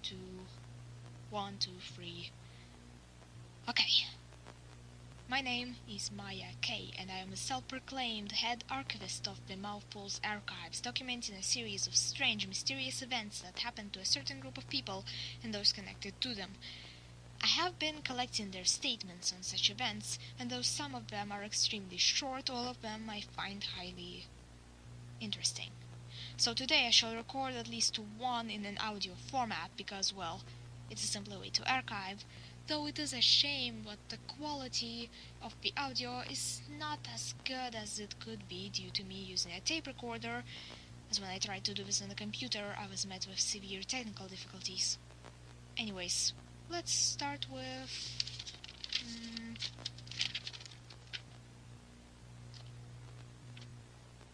two, 1, 2, 3. Okay. My name is Maya K, and I am a self-proclaimed head archivist of the Mouthfools archives, documenting a series of strange, mysterious events that happened to a certain group of people and those connected to them. I have been collecting their statements on such events, and though some of them are extremely short, all of them I find highly interesting. So today I shall record at least one in an audio format because, well, it's a simpler way to archive, though it is a shame that the quality of the audio is not as good as it could be due to me using a tape recorder, as when I tried to do this on the computer I was met with severe technical difficulties. Anyways, let's start with...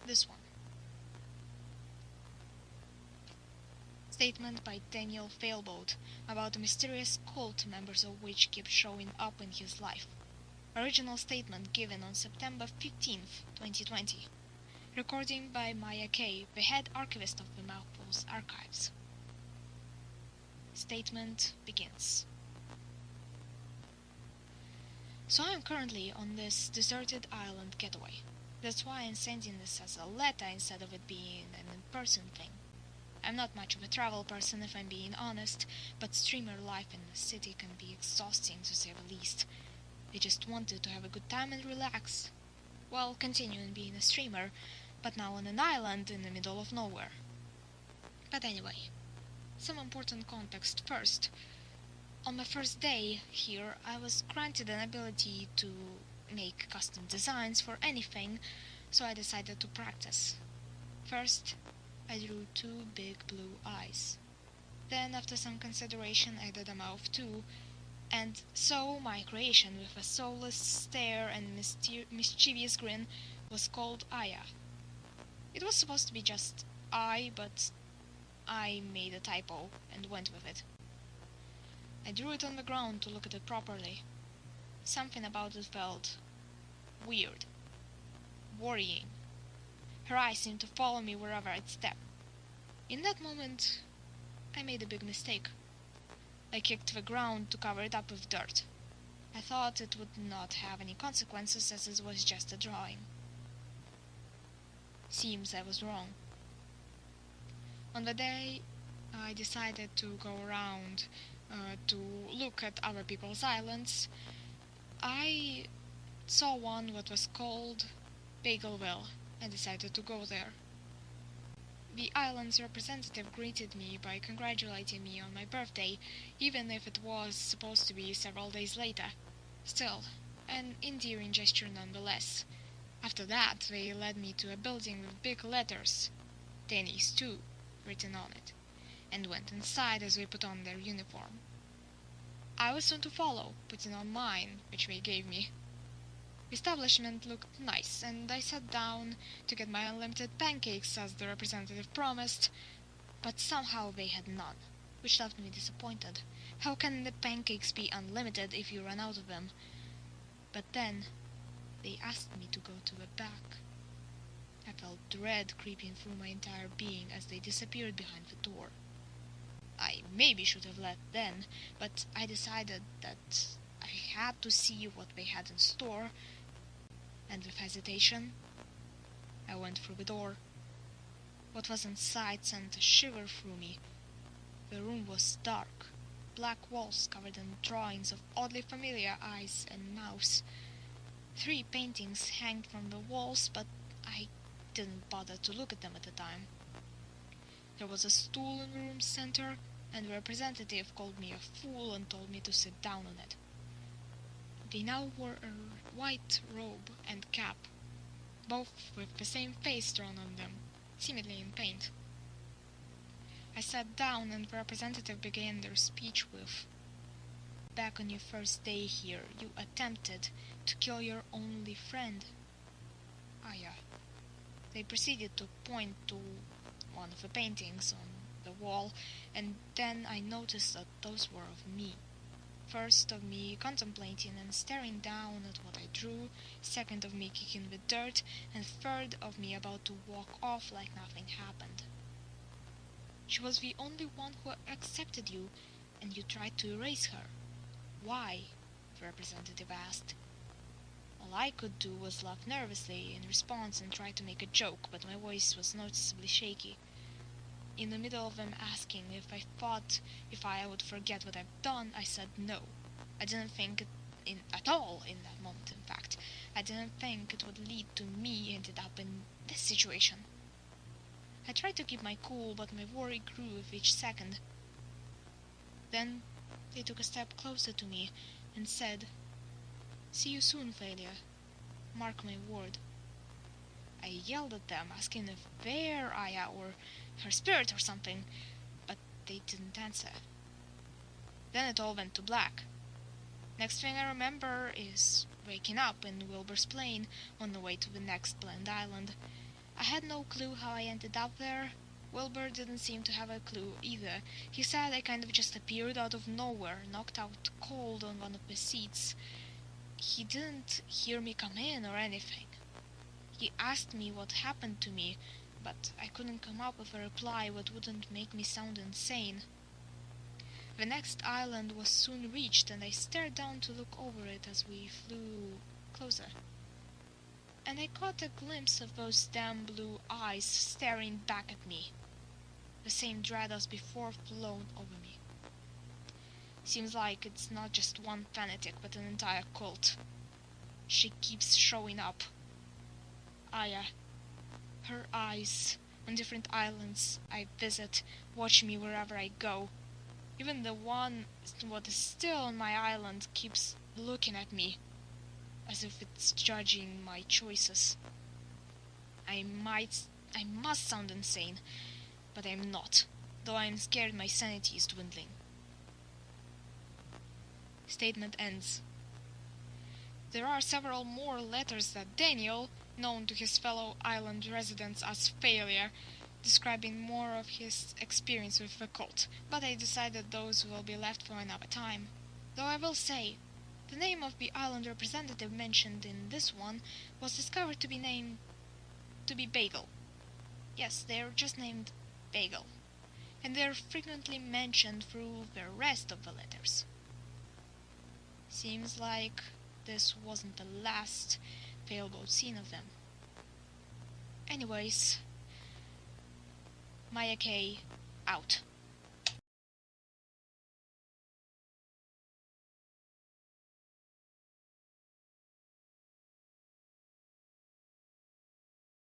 this one. Statement by Daniel Failboat about a mysterious cult members of which keep showing up in his life. Original statement given on September 15th, 2020. Recording by Maya K, the head archivist of the Mouthfools archives. Statement begins. So I am currently on this deserted island getaway. That's why I'm sending this as a letter instead of it being an in-person thing. I'm not much of a travel person if I'm being honest, but streamer life in the city can be exhausting to say the least. I just wanted to have a good time and relax. Well, continuing being a streamer, but now on an island in the middle of nowhere. But anyway, some important context first. On my first day here, I was granted an ability to make custom designs for anything, so I decided to practice. First, I drew 2 big blue eyes. Then, after some consideration, I did a mouth too, and so my creation, with a soulless stare and mischievous grin, was called Eyea. It was supposed to be just I, but I made a typo and went with it. I drew it on the ground to look at it properly. Something about it felt weird, worrying. Her eyes seemed to follow me wherever I'd step. In that moment, I made a big mistake. I kicked the ground to cover it up with dirt. I thought it would not have any consequences as it was just a drawing. Seems I was wrong. On the day I decided to go around to look at other people's islands, I saw one what was called Bagelville and decided to go there. The island's representative greeted me by congratulating me on my birthday, even if it was supposed to be several days later. Still, an endearing gesture nonetheless. After that, they led me to a building with big letters, "Tennis 2", written on it, and went inside as they put on their uniform. I was soon to follow, putting on mine, which they gave me. The establishment looked nice, and I sat down to get my unlimited pancakes as the representative promised, but somehow they had none, which left me disappointed. How can the pancakes be unlimited if you run out of them? But then, they asked me to go to the back. I felt dread creeping through my entire being as they disappeared behind the door. I maybe should have left then, but I decided that I had to see what they had in store, and with hesitation, I went through the door. What was inside sent a shiver through me. The room was dark, black walls covered in drawings of oddly familiar eyes and mouths. 3 paintings hung from the walls, but I didn't bother to look at them at the time. There was a stool in the room's center, and the representative called me a fool and told me to sit down on it. They now wore a white robe and cap, both with the same face drawn on them, seemingly in paint. I sat down and the representative began their speech with, "Back on your first day here, you attempted to kill your only friend, Eyea." They proceeded to point to one of the paintings on the wall, and then I noticed that those were of me. First of me contemplating and staring down at what I drew, second of me kicking the dirt, and third of me about to walk off like nothing happened. She was the only one who accepted you, and you tried to erase her. Why? The representative asked. All I could do was laugh nervously in response and try to make a joke, but my voice was noticeably shaky. In the middle of them asking if I would forget what I've done, I said no. I didn't think it at all in that moment, in fact. I didn't think it would lead to me ended up in this situation. I tried to keep my cool, but my worry grew with each second. Then they took a step closer to me and said, "See you soon, Failure. Mark my word." I yelled at them, asking if they're Eyea or her spirit or something, but they didn't answer. Then it all went to black. Next thing I remember is waking up in Wilbur's plane on the way to the next planned island. I had no clue how I ended up there. Wilbur didn't seem to have a clue either. He said I kind of just appeared out of nowhere, knocked out cold on one of the seats. He didn't hear me come in or anything. He asked me what happened to me, but I couldn't come up with a reply that wouldn't make me sound insane. The next island was soon reached, and I stared down to look over it as we flew closer. And I caught a glimpse of those damn blue eyes staring back at me. The same dread as before flown over me. Seems like it's not just one fanatic, but an entire cult. She keeps showing up. Eyea. Her eyes on different islands I visit watch me wherever I go. Even the one what is still on my island keeps looking at me, as if it's judging my choices. I must sound insane, but I'm not, though I'm scared my sanity is dwindling. Statement ends. There are several more letters that Daniel, known to his fellow island residents as Failure, describing more of his experience with the cult, but I decided those will be left for another time. Though I will say, the name of the island representative mentioned in this one was discovered to be Bagel. Yes, they're just named Bagel, and they're frequently mentioned through the rest of the letters. Seems like this wasn't the last Failboat seen of them. Anyways, Maya K. out.